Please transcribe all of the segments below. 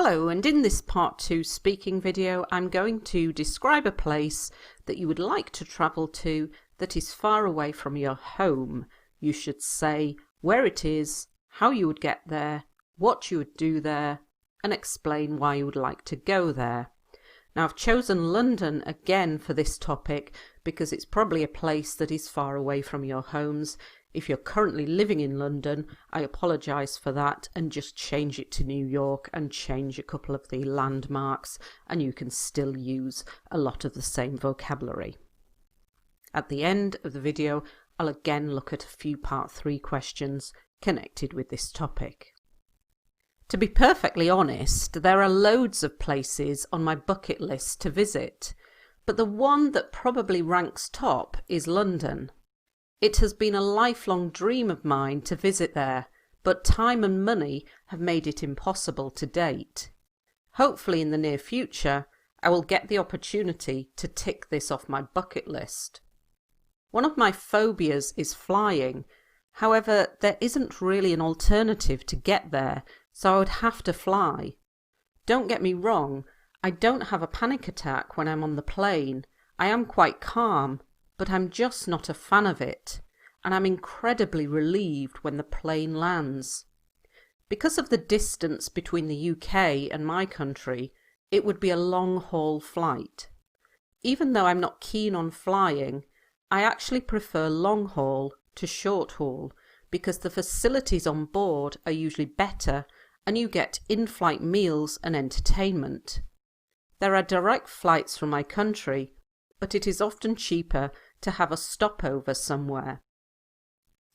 Hello, and in this part 2 speaking video I'm going to describe a place that you would like to travel to that is far away from your home. You should say where it is, how you would get there, what you would do there, and explain why you would like to go there. Now I've chosen London again for this topic because it's probably a place that is far away from your homes. If you're currently living in London, I apologise for that, and just change it to New York and change a couple of the landmarks and you can still use a lot of the same vocabulary. At the end of the video, I'll again look at a few part 3 questions connected with this topic. To be perfectly honest, there are loads of places on my bucket list to visit, but the one that probably ranks top is London. It has been a lifelong dream of mine to visit there, but time and money have made it impossible to date. Hopefully in the near future, I will get the opportunity to tick this off my bucket list. One of my phobias is flying. However, there isn't really an alternative to get there, so I would have to fly. Don't get me wrong, I don't have a panic attack when I'm on the plane. I am quite calm, but I'm just not a fan of it, and I'm incredibly relieved when the plane lands. Because of the distance between the UK and my country, it would be a long-haul flight. Even though I'm not keen on flying, I actually prefer long-haul to short-haul because the facilities on board are usually better and you get in-flight meals and entertainment. There are direct flights from my country, but it is often cheaper to have a stopover somewhere.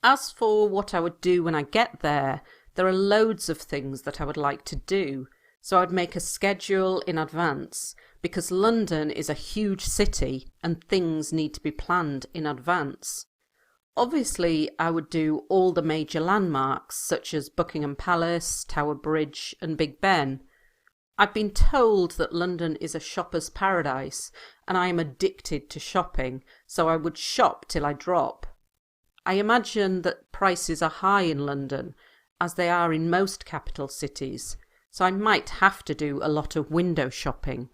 As for what I would do when I get there, there are loads of things that I would like to do, so I'd make a schedule in advance, because London is a huge city and things need to be planned in advance. Obviously, I would do all the major landmarks such as Buckingham Palace, Tower Bridge and Big Ben. I've been told that London is a shopper's paradise and I am addicted to shopping, so I would shop till I drop. I imagine that prices are high in London, as they are in most capital cities, so I might have to do a lot of window shopping.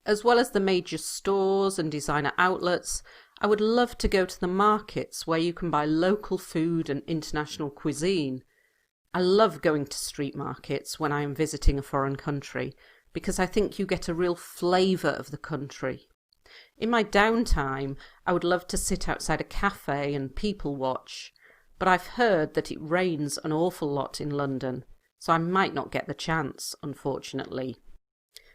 As well as the major stores and designer outlets, I would love to go to the markets where you can buy local food and international cuisine. I love going to street markets when I am visiting a foreign country because I think you get a real flavour of the country. In my downtime, I would love to sit outside a cafe and people watch, but I've heard that it rains an awful lot in London, so I might not get the chance, unfortunately.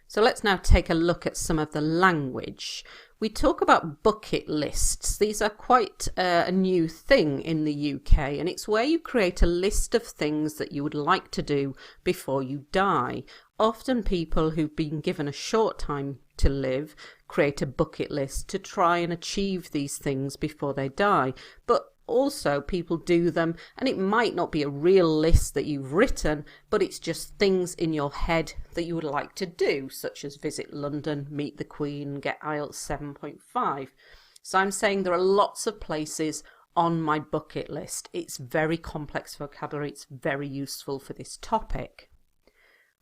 So let's now take a look at some of the language. We talk about bucket lists. These are quite a new thing in the UK, and it's where you create a list of things that you would like to do before you die. Often people who've been given a short time to live create a bucket list to try and achieve these things before they die. But also people do them and it might not be a real list that you've written, but it's just things in your head that you would like to do, such as visit London, meet the Queen, get IELTS 7.5. So I'm saying there are lots of places on my bucket list. It's very complex vocabulary, it's very useful for this topic.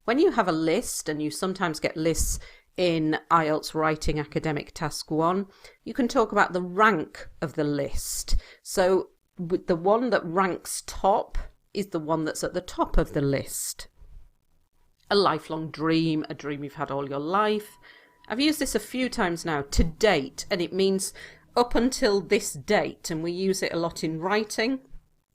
When you have a list, and you sometimes get lists in IELTS Writing Academic Task 1, you can talk about the rank of the list. So with the one that ranks top is the one that's at the top of the list. A lifelong dream, a dream you've had all your life. I've used this a few times now, to date, and it means up until this date, and we use it a lot in writing.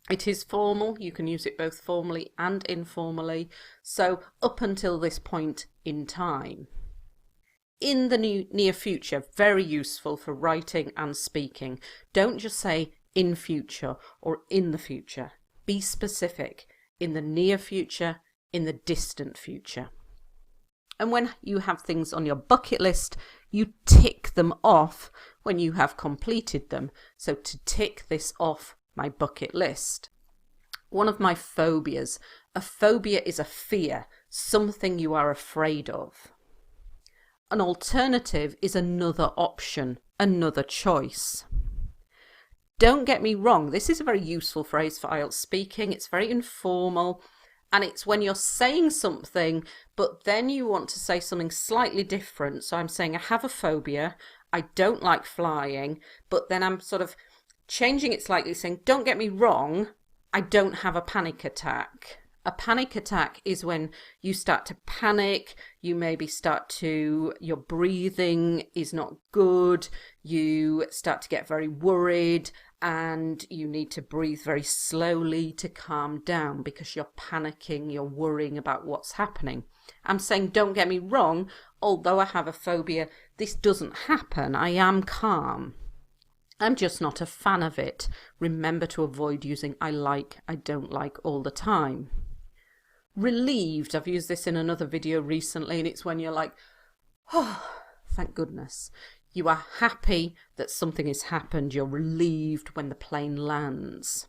It is formal, you can use it both formally and informally, so up until this point in time. In the near future, very useful for writing and speaking. Don't just say in future or in the future. Be specific. In the near future, in the distant future. And when you have things on your bucket list, you tick them off when you have completed them. So to tick this off my bucket list. One of my phobias. A phobia is a fear, something you are afraid of. An alternative is another option, another choice. Don't get me wrong, this is a very useful phrase for IELTS speaking. It's very informal And it's when you're saying something, but then you want to say something slightly different. So I'm saying I have a phobia, I don't like flying, but then I'm sort of changing it slightly, saying, don't get me wrong, I don't have a panic attack. A panic attack is when you start to panic, you maybe your breathing is not good, you start to get very worried, and you need to breathe very slowly to calm down because you're panicking, you're worrying about what's happening. I'm saying, don't get me wrong, although I have a phobia, this doesn't happen. I am calm. I'm just not a fan of it. Remember to avoid using I like, I don't like all the time. Relieved, I've used this in another video recently, and it's when you're like, oh, thank goodness. You are happy that something has happened. You're relieved when the plane lands.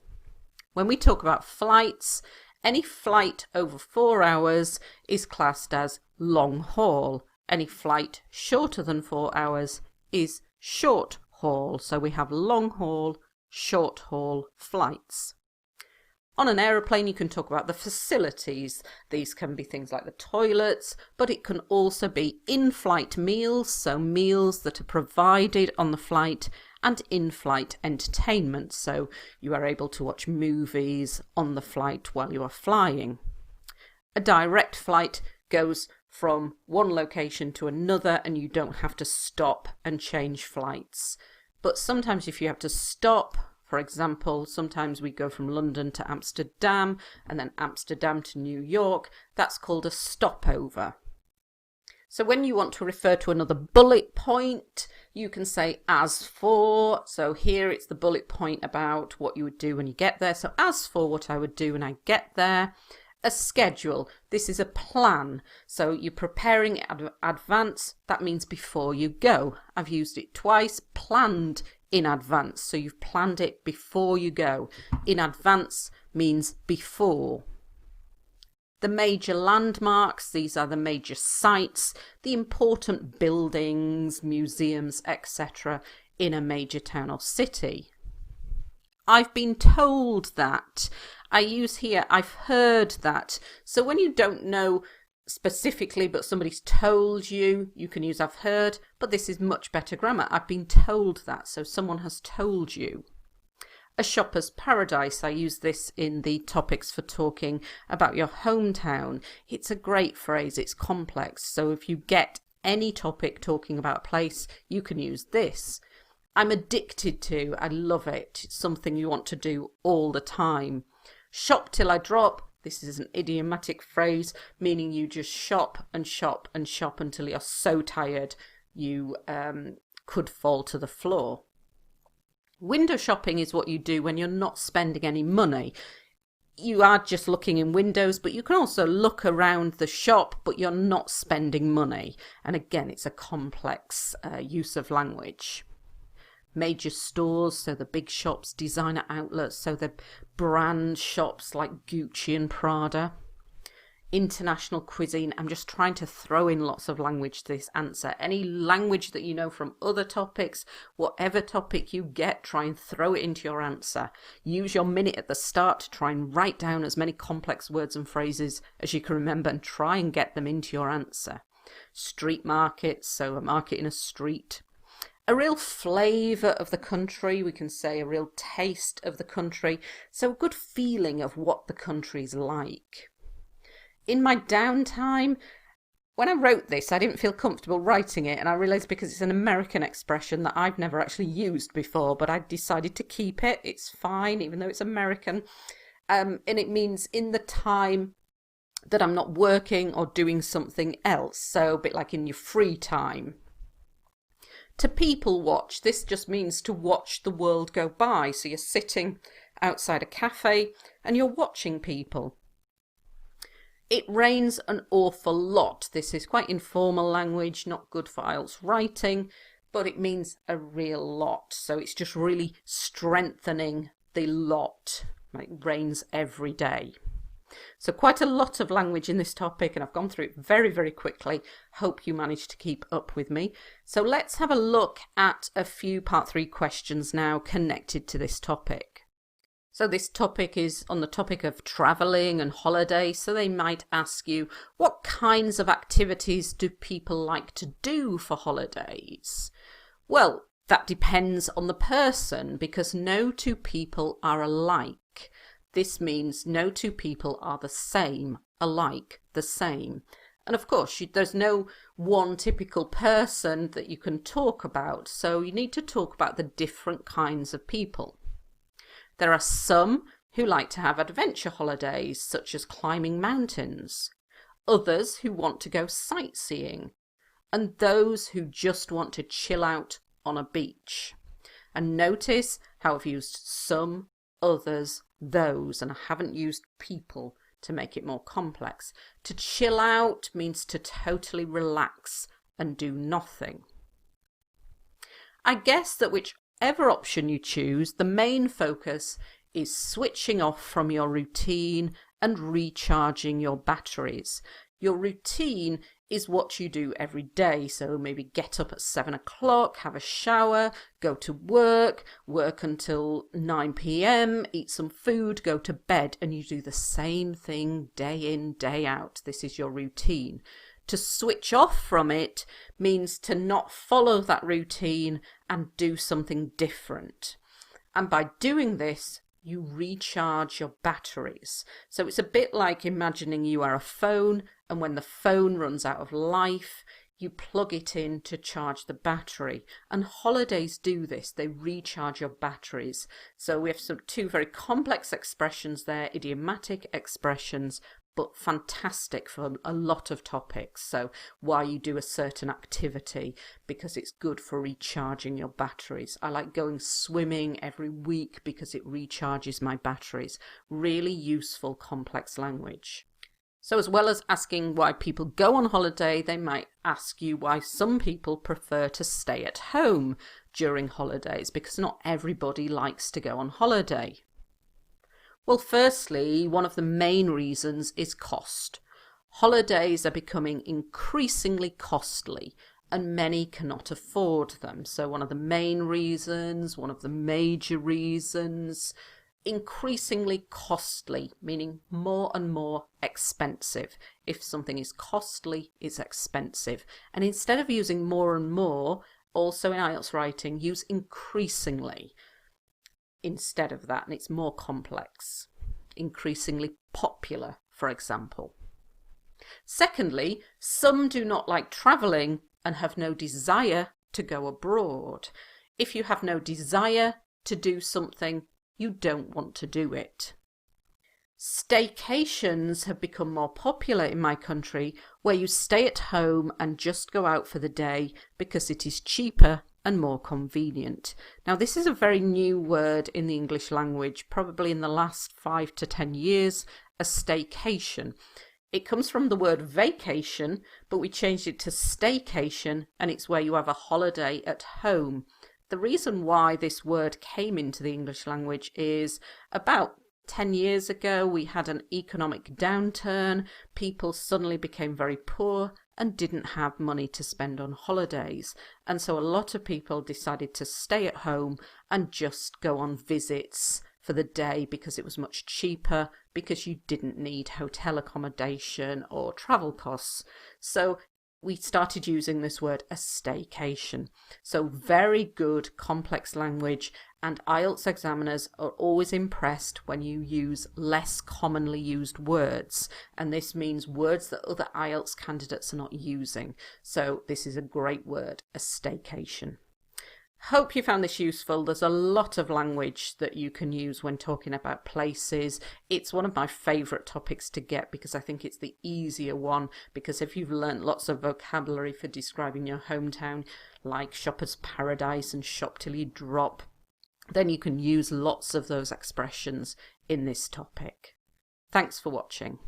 When we talk about flights, any flight over 4 hours is classed as long haul. Any flight shorter than 4 hours is short haul. So we have long haul, short haul flights. On an aeroplane, you can talk about the facilities. These can be things like the toilets, but it can also be in-flight meals, so meals that are provided on the flight, and in-flight entertainment, so you are able to watch movies on the flight while you are flying. A direct flight goes from one location to another, and you don't have to stop and change flights. But sometimes if you have to stop, for example, sometimes we go from London to Amsterdam and then Amsterdam to New York. That's called a stopover. So when you want to refer to another bullet point, you can say as for. So here it's the bullet point about what you would do when you get there. So as for what I would do when I get there. A schedule. This is a plan. So you're preparing advance. That means before you go. I've used it twice. Planned in advance. So you've planned it before you go. In advance means before. The major landmarks. These are the major sites, the important buildings, museums, etc. in a major town or city. I've been told that. I use here, I've heard that. So when you don't know specifically, but somebody's told you, you can use I've heard, but this is much better grammar. I've been told that, so someone has told you. A shopper's paradise. I use this in the topics for talking about your hometown. It's a great phrase, it's complex. So if you get any topic talking about a place, you can use this. I'm addicted to, I love it. It's something you want to do all the time. Shop till I drop. This is an idiomatic phrase, meaning you just shop and shop and shop until you're so tired you could fall to the floor. Window shopping is what you do when you're not spending any money. You are just looking in windows, but you can also look around the shop, but you're not spending money. And again, it's a complex use of language. Major stores, so the big shops, designer outlets, so the brand shops like Gucci and Prada. International cuisine. I'm just trying to throw in lots of language to this answer. Any language that you know from other topics, whatever topic you get, try and throw it into your answer. Use your minute at the start to try and write down as many complex words and phrases as you can remember and try and get them into your answer. Street markets, so a market in a street. A real flavour of the country, we can say a real taste of the country, so a good feeling of what the country's like. In my downtime, when I wrote this, I didn't feel comfortable writing it, and I realised because it's an American expression that I've never actually used before, but I decided to keep it. It's fine, even though it's American, and it means in the time that I'm not working or doing something else, so a bit like in your free time. To people watch, this just means to watch the world go by. So you're sitting outside a cafe and you're watching people. It rains an awful lot. This is quite informal language, not good for IELTS writing, but it means a real lot. So it's just really strengthening the lot. It rains every day. So quite a lot of language in this topic, and I've gone through it very, very quickly. Hope you managed to keep up with me. So let's have a look at a few part 3 questions now connected to this topic. So this topic is on the topic of travelling and holiday, so they might ask you, what kinds of activities do people like to do for holidays? Well, that depends on the person, because no two people are alike. This means no two people are the same, alike, the same. And of course, there's no one typical person that you can talk about, so you need to talk about the different kinds of people. There are some who like to have adventure holidays, such as climbing mountains, others who want to go sightseeing, and those who just want to chill out on a beach. And notice how I've used some, others, those, and I haven't used people to make it more complex. To chill out means to totally relax and do nothing. I guess that whichever option you choose, the main focus is switching off from your routine and recharging your batteries. Your routine is what you do every day, so maybe get up at 7 o'clock, have a shower, go to work until 9 p.m, eat some food, go to bed, and you do the same thing day in, day out. This is your routine. To switch off from it means to not follow that routine and do something different. And by doing this, you recharge your batteries. So it's a bit like imagining you are a phone, and when the phone runs out of life, you plug it in to charge the battery. And holidays do this, they recharge your batteries. So we have two very complex expressions there, idiomatic expressions, but fantastic for a lot of topics. So why you do a certain activity, because it's good for recharging your batteries. I like going swimming every week because it recharges my batteries. Really useful complex language. So as well as asking why people go on holiday, they might ask you why some people prefer to stay at home during holidays, because not everybody likes to go on holiday. Well, firstly, one of the main reasons is cost. Holidays are becoming increasingly costly, and many cannot afford them. So one of the main reasons, one of the major reasons, increasingly costly, meaning more and more expensive. If something is costly, it's expensive. And instead of using more and more, also in IELTS writing, use increasingly instead of that, and it's more complex. Increasingly popular, for example. Secondly, some do not like travelling and have no desire to go abroad. If you have no desire to do something, you don't want to do it. Staycations have become more popular in my country, where you stay at home and just go out for the day because it is cheaper and more convenient. Now, this is a very new word in the English language, probably in the last 5 to 10 years, a staycation. It comes from the word vacation, but we changed it to staycation, and it's where you have a holiday at home. The reason why this word came into the English language is about 10 years ago we had an economic downturn, people suddenly became very poor and didn't have money to spend on holidays, and so a lot of people decided to stay at home and just go on visits for the day because it was much cheaper, because you didn't need hotel accommodation or travel costs. So we started using this word, a staycation. So very good complex language, and IELTS examiners are always impressed when you use less commonly used words, and this means words that other IELTS candidates are not using. So this is a great word, a staycation. Hope you found this useful. There's a lot of language that you can use when talking about places. It's one of my favourite topics to get because I think it's the easier one, because if you've learnt lots of vocabulary for describing your hometown, like shopper's paradise and shop till you drop, then you can use lots of those expressions in this topic. Thanks for watching.